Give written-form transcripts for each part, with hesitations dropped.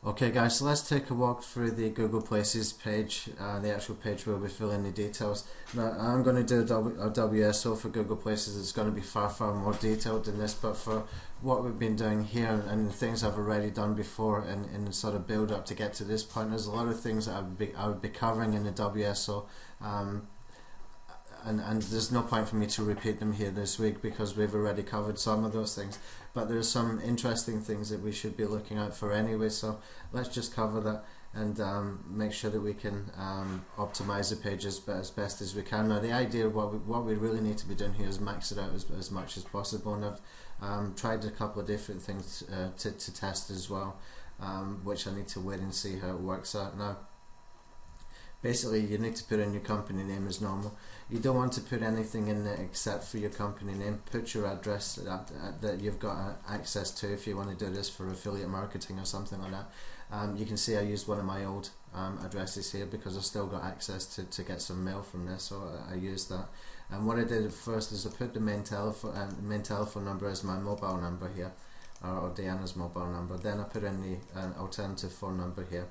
Okay guys, so let's take a walk through the Google Places page, the actual page where we fill in the details. Now I'm going to do a WSO for Google Places. It's going to be far more detailed than this, but for what we've been doing here and the things I've already done before in the sort of build up to get to this point, there's a lot of things that I would be covering in the WSO. And there's no point for me to repeat them here this week because we've already covered some of those things, but there's some interesting things that we should be looking out for anyway, so let's just cover that and make sure that we can optimize the pages as best as we can. Now the idea of what we really need to be doing here is max it out as much as possible, and I've tried a couple of different things to test as well, which I need to wait and see how it works out. Now basically you need to put in your company name as normal. You don't want to put anything in there except for your company name. Put your address that you've got access to if you want to do this for affiliate marketing or something like that. You can see I used one of my old addresses here because I've still got access to get some mail from this, so I used that. And what I did at first is I put the main telephone number as my mobile number here, or Diana's mobile number. Then I put in the alternative phone number here.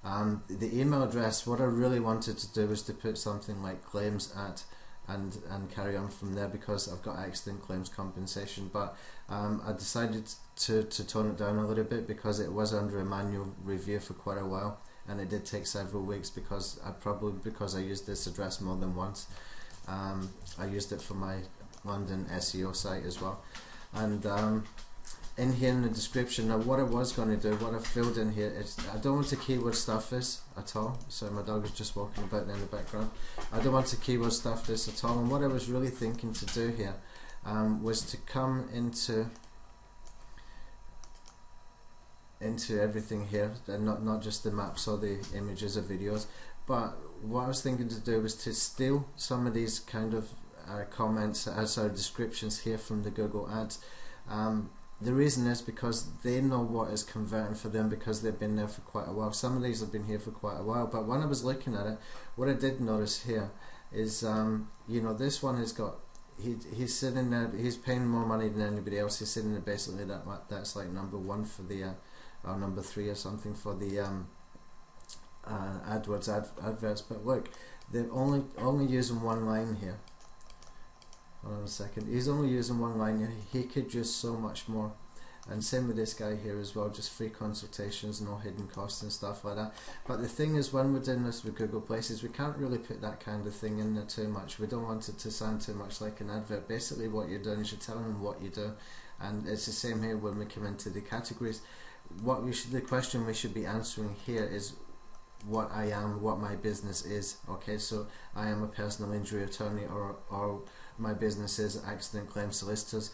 The email address, what I really wanted to do was to put something like claims at and carry on from there, because I've got accident claims compensation, but I decided to tone it down a little bit because it was under a manual review for quite a while, and it did take several weeks because I used this address more than once. I used it for my London SEO site as well, and in here in the description, now what I was going to do, what I filled in here is, I don't want to keyword stuff this at all. So my dog is just walking about there in the background. I don't want to keyword stuff this at all, and what I was really thinking to do here was to come into everything here, and not just the maps or the images or videos, but what I was thinking to do was to steal some of these kind of comments, descriptions here from the Google ads. The reason is because they know what is converting for them because they've been there for quite a while. Some of these have been here for quite a while, but when I was looking at it, what I did notice here is, you know, this one has got, he's sitting there, he's paying more money than anybody else. He's sitting there basically that's like number one for the, or number 3 or something for the AdWords adverts. But look, they're only using one line here. Hold on a second, he's only using one line here. He could use so much more. And same with this guy here as well, just free consultations, no hidden costs and stuff like that. But the thing is, when we're doing this with Google Places, we can't really put that kind of thing in there too much. We don't want it to sound too much like an advert. Basically what you're doing is you're telling them what you do, and it's the same here when we come into the categories. The question we should be answering here is what I am, what my business is. Okay, so I am a personal injury attorney, or my business is accident claim solicitors.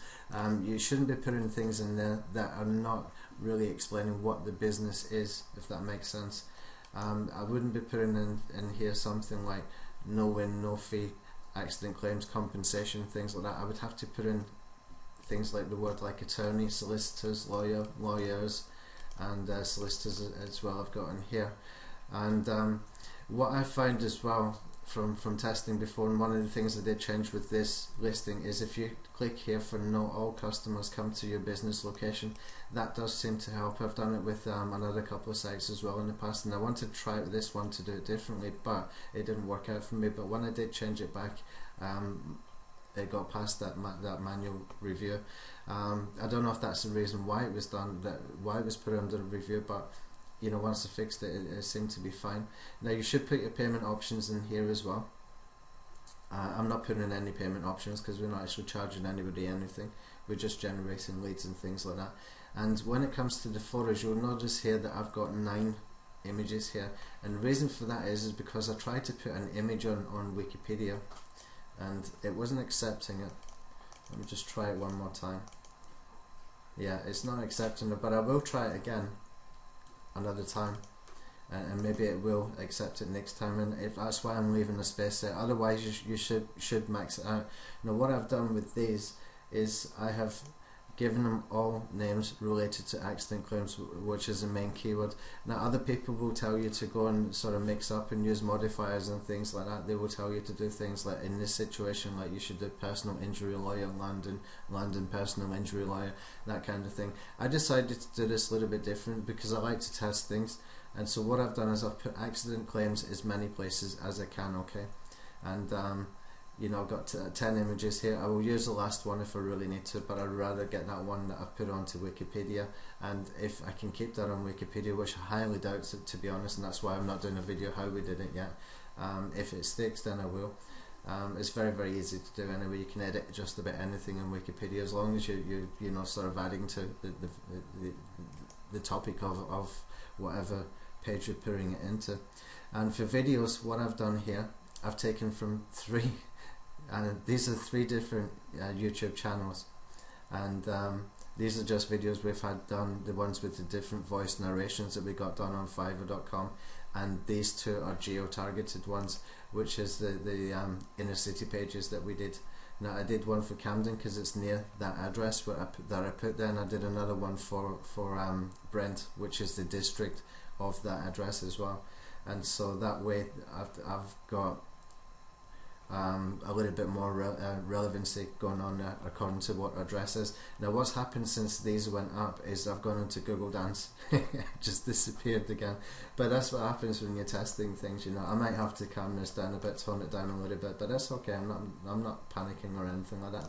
You shouldn't be putting things in there that are not really explaining what the business is, if that makes sense. I wouldn't be putting in here something like no win, no fee, accident claims compensation, things like that. I would have to put in things like the word like attorney, solicitors, lawyers, and solicitors as well I've got in here. And what I find as well from testing before, and one of the things that they changed with this listing, is if you click here for no all customers come to your business location, that does seem to help. I've done it with another couple of sites as well in the past, and I wanted to try this one to do it differently, but it didn't work out for me. But when I did change it back, it got past that manual review. I don't know if that's the reason why it was done, why it was put under review, but you know, once I fixed it, it seemed to be fine. Now you should put your payment options in here as well. I'm not putting in any payment options because we're not actually charging anybody anything. We're just generating leads and things like that. And when it comes to the photos, you'll notice here that I've got 9 images here, and the reason for that is because I tried to put an image on Wikipedia and it wasn't accepting it. Let me just try it one more time. Yeah, it's not accepting it, but I will try it again another time, and maybe it will accept it next time, and if that's why I'm leaving the space there. Otherwise you should max it out. Now what I've done with these is I have giving them all names related to accident claims, which is the main keyword. Now other people will tell you to go and sort of mix up and use modifiers and things like that. They will tell you to do things like, in this situation, like you should do personal injury lawyer, London personal injury lawyer, that kind of thing. I decided to do this a little bit different because I like to test things, and so what I've done is I've put accident claims as many places as I can, okay? And you know, I've got 10 images here. I will use the last one if I really need to, but I'd rather get that one that I've put onto Wikipedia, and if I can keep that on Wikipedia, which I highly doubt, to be honest, and that's why I'm not doing a video how we did it yet. If it sticks, then I will. It's very, very easy to do anyway. You can edit just about anything on Wikipedia as long as you know, sort of adding to the topic of whatever page you're putting it into. And for videos, what I've done here, I've taken from these are 3 different YouTube channels, and these are just videos we've had done, the ones with the different voice narrations that we got done on Fiverr.com, and these 2 are geo-targeted ones, which is the inner city pages that we did. Now I did one for Camden because it's near that address that I put there, and I did another one for Brent, which is the district of that address as well. And so that way I've got a little bit more relevancy going on there according to what address is. Now what's happened since these went up is I've gone into Google Dance. It just disappeared again, but that's what happens when you're testing things, you know. I might have to calm this down a bit, tone it down a little bit, but that's okay. I'm not panicking or anything like that.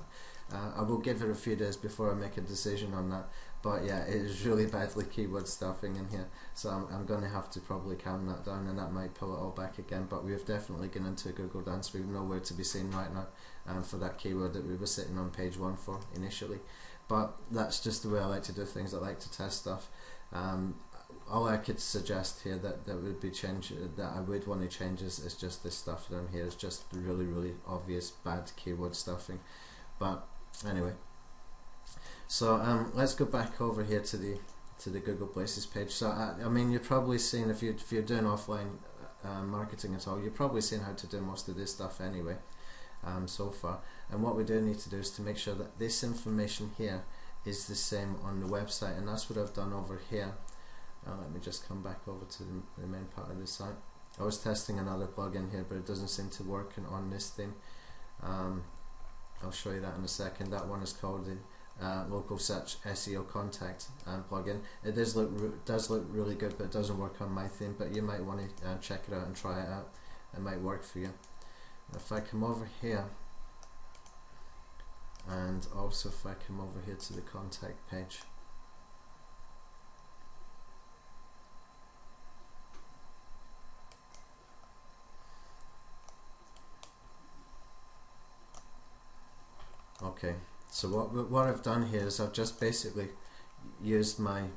I will give it a few days before I make a decision on that, but yeah, it is really badly keyword stuffing in here, so I'm going to have to probably calm that down, and that might pull it all back again. But we've definitely gone into Google Dance. We've nowhere to be seen right now for that keyword that we were sitting on page 1 for initially, but that's just the way I like to do things. I like to test stuff. All I could suggest here that would be change, that I would want to change is just this stuff down here. It's just really, really obvious bad keyword stuffing. But anyway, so let's go back over here to the Google Places page. So I mean, you're probably seeing, if you're doing offline marketing at all, you're probably seeing how to do most of this stuff anyway so far. And what we do need to do is to make sure that this information here is the same on the website, and that's what I've done over here. Let me just come back over to the main part of the site. I was testing another plugin here, but it doesn't seem to work on this theme. I'll show you that in a second. That one is called the Local Search SEO Contact plugin. It does look really good, but it doesn't work on my theme. But you might want to check it out and try it out. It might work for you. If I come over here, and also if I come over here to the contact page, okay, so what I've done here is I've just basically used my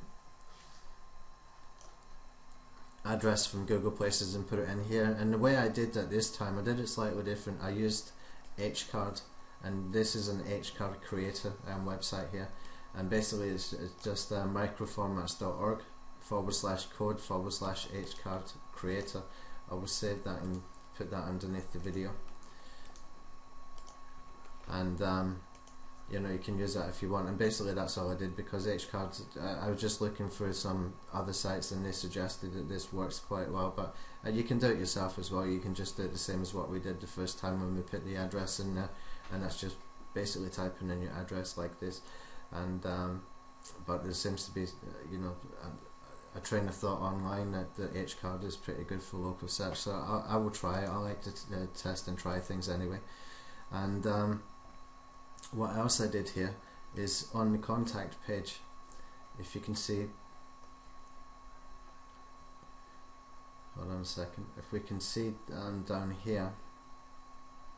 address from Google Places and put it in here. And the way I did that this time, I did it slightly different. I used HCard, and this is an HCard creator website here, and basically it's just microformats.org/code/HCard creator. I will save that and put that underneath the video. And you know, you can use that if you want. And basically that's all I did, because HCard, I was just looking for some other sites and they suggested that this works quite well, but you can do it yourself as well. You can just do it the same as what we did the first time when we put the address in there, and that's just basically typing in your address like this. And but there seems to be you know, a train of thought online that the HCard is pretty good for local search, so I will try it. I like to test and try things anyway. And what else I did here is on the contact page, if you can see, hold on a second, if we can see down here,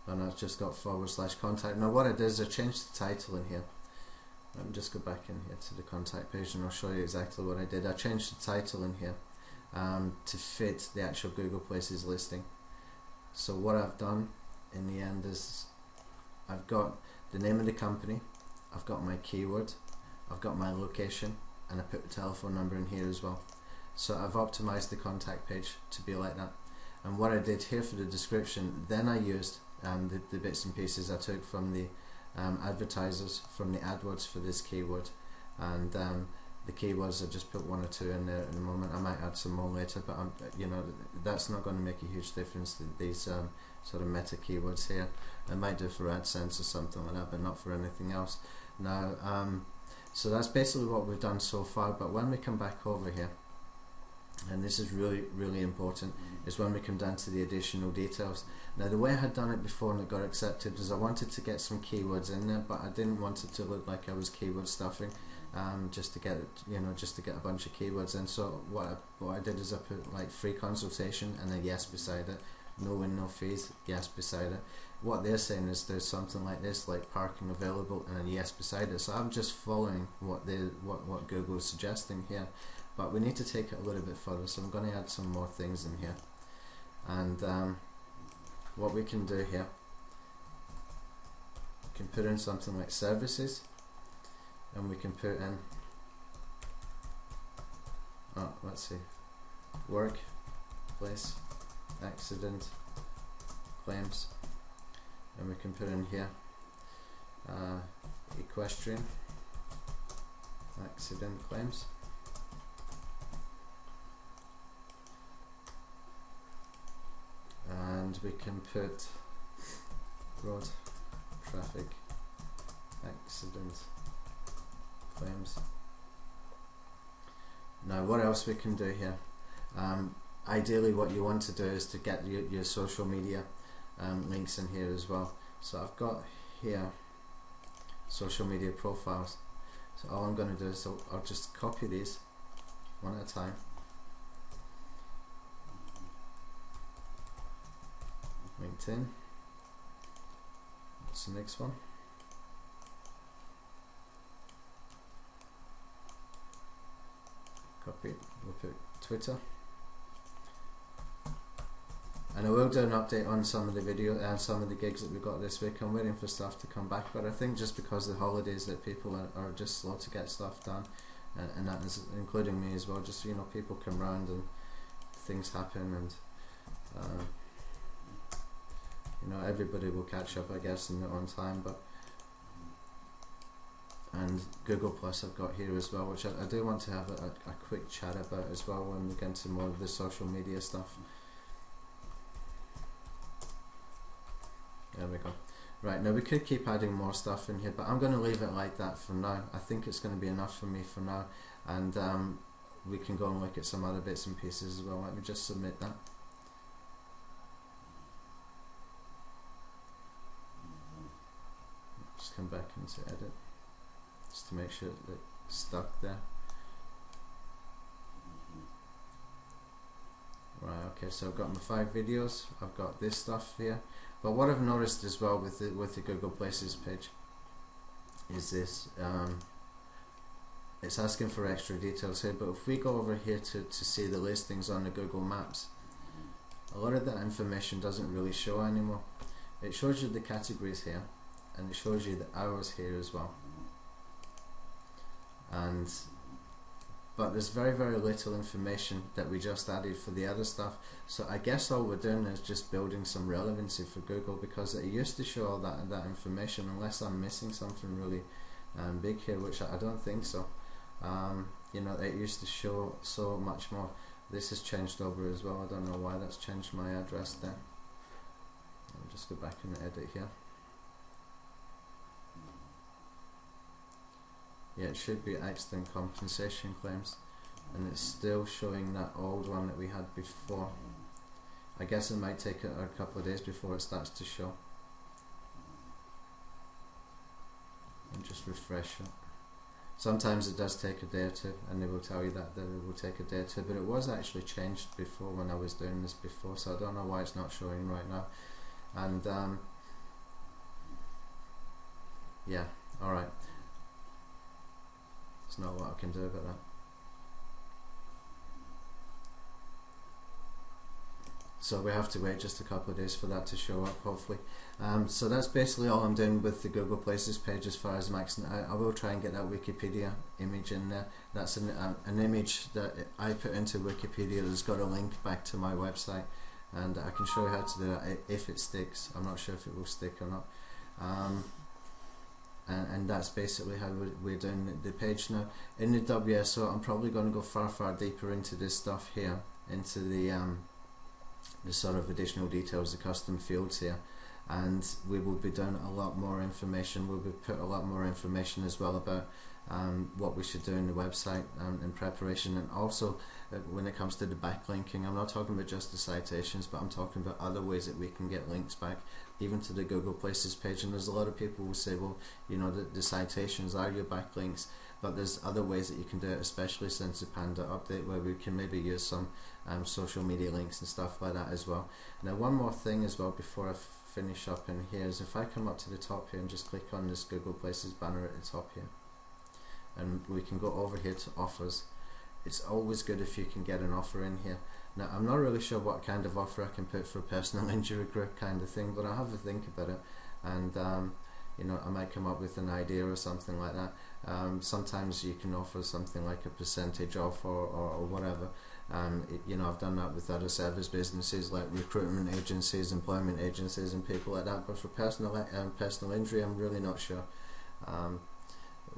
and I've just got /contact. Now what I did is I changed the title in here. Let me just go back in here to the contact page and I'll show you exactly what I did. I changed the title in here to fit the actual Google Places listing. So what I've done in the end is I've got the name of the company, I've got my keyword, I've got my location, and I put the telephone number in here as well. So I've optimized the contact page to be like that. And what I did here for the description, then I used the bits and pieces I took from the advertisers from the AdWords for this keyword, and the keywords I just put 1 or 2 in there at the moment. I might add some more later, but that's not going to make a huge difference. These sort of meta keywords here, I might do for AdSense or something like that, but not for anything else. Now, so that's basically what we've done so far. But when we come back over here, and this is really important, is when we come down to the additional details. Now, the way I had done it before and it got accepted is I wanted to get some keywords in there, but I didn't want it to look like I was keyword stuffing, just to get it, just to get a bunch of keywords in. So what I did is I put like free consultation and a yes beside it, no win, no fees, yes beside it. What they're saying is there's something like this, like parking available, and a yes beside it. So I'm just following what Google is suggesting here. But we need to take it a little bit further, so I'm going to add some more things in here. And what we can do here, we can put in something like services, and we can put in, let's see, workplace accident claims, and we can put in here equestrian accident claims. And we can put road traffic accident claims. Now, what else we can do here? Ideally, what you want to do is to get your social media links in here as well. So I've got here social media profiles. So all I'm going to do is I'll just copy these one at a time. LinkedIn. What's the next one? Copy. We'll put Twitter. And I will do an update on some of the video and some of the gigs that we got this week. I'm waiting for stuff to come back, but I think just because of the holidays that people are just slow to get stuff done, and that is including me as well. Just people come round and things happen, and everybody will catch up, I guess, in their own time. And Google Plus I've got here as well, which I do want to have a quick chat about as well when we get into more of the social media stuff. There we go. Right, now we could keep adding more stuff in here, but I'm going to leave it like that for now. I think it's going to be enough for me for now, and we can go and look at some other bits and pieces as well. Let me just submit that. Just come back into edit, just to make sure that it's stuck there. Right, okay, so I've got my 5 videos, I've got this stuff here. But what I've noticed as well with the Google Places page is this, it's asking for extra details here, but if we go over here to see the listings on the Google Maps, a lot of that information doesn't really show anymore. It shows you the categories here, and it shows you the hours here as well. But there's very little information that we just added for the other stuff. So I guess all we're doing is just building some relevancy for Google, because it used to show all that information, unless I'm missing something really big here, which I don't think so. It used to show so much more. This has changed over as well. I don't know why that's changed my address there. I'll just go back and edit here. Yeah, it should be accident compensation claims, and it's still showing that old one that we had before. I guess it might take a couple of days before it starts to show. And just refresh it. Sometimes it does take a day or two, and they will tell you that it will take a day or two, but it was actually changed before when I was doing this before, so I don't know why it's not showing right now. And yeah, alright. There's not a lot I can do about that. So we have to wait just a couple of days for that to show up, hopefully. So that's basically all I'm doing with the Google Places page as far as maxing out. I will try and get that Wikipedia image in there. That's an image that I put into Wikipedia that's got a link back to my website, and I can show you how to do that if it sticks. I'm not sure if it will stick or not. and that's basically how we're doing the page now. In the WSO, I'm probably going to go far deeper into this stuff here, into the sort of additional details, the custom fields here, and we will be doing a lot more information. We'll be put a lot more information as well about what we should do in the website in preparation, and also when it comes to the backlinking. I'm not talking about just the citations, but I'm talking about other ways that we can get links back, even to the Google Places page. And there's a lot of people who say, well, you know, the citations are your backlinks, but there's other ways that you can do it, especially since the Panda update, where we can maybe use some social media links and stuff like that as well. Now, one more thing as well before I finish up in here is, if I come up to the top here and just click on this Google Places banner at the top here, and we can go over here to offers. It's always good if you can get an offer in here. Now, I'm not really sure what kind of offer I can put for a personal injury group kind of thing, but I'll have a think about it, and you know, I might come up with an idea or something like that. Sometimes you can offer something like a percentage off or whatever. You know, I've done that with other service businesses like recruitment agencies, employment agencies and people like that, but for personal injury, I'm really not sure.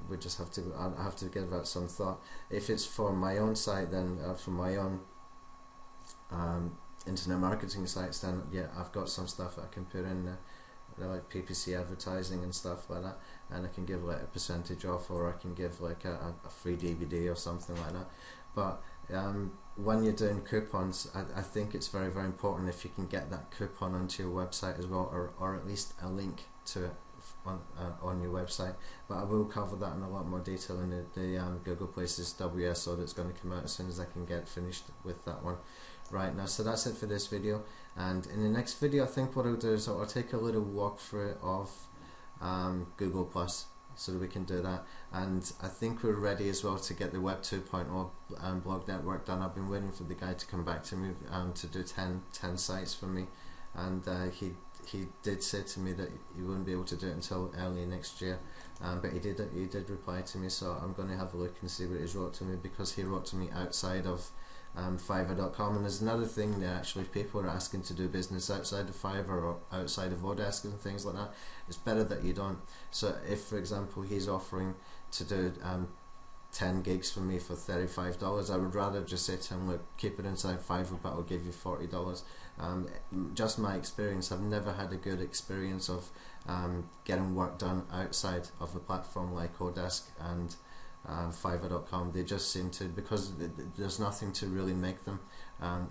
We just have to, I have to give that some thought. If it's for my own site, then for my own internet marketing sites, then yeah, I've got some stuff I can put in there. They're like PPC advertising and stuff like that, and I can give like a percentage off, or I can give like a free DVD or something like that. But when you're doing coupons, I think it's very important if you can get that coupon onto your website as well, or at least a link to it on your website. But I will cover that in a lot more detail in the Google Places WSO that's going to come out as soon as I can get finished with that one. Right, now, so that's it for this video, and in the next video I think what I'll do is I'll take a little walkthrough of Google Plus, so that we can do that. And I think we're ready as well to get the Web 2.0 blog network done. I've been waiting for the guy to come back to me to do 10 sites for me, and he did say to me that he wouldn't be able to do it until early next year, but he did reply to me, so I'm going to have a look and see what he's wrote to me, because he wrote to me outside of Fiverr.com. And there's another thing there, actually, if people are asking to do business outside of Fiverr or outside of Odesk and things like that, it's better that you don't. So if, for example, he's offering to do 10 gigs for me for $35, I would rather just say to him, look, keep it inside Fiverr, but I'll give you $40. Just my experience, I've never had a good experience of getting work done outside of a platform like Odesk and Fiverr.com. They just seem to, because there's nothing to really make them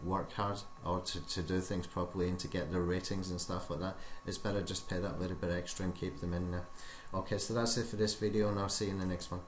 work hard or to do things properly and to get their ratings and stuff like that. It's better just pay that little bit extra and keep them in there. Okay, so that's it for this video, and I'll see you in the next one.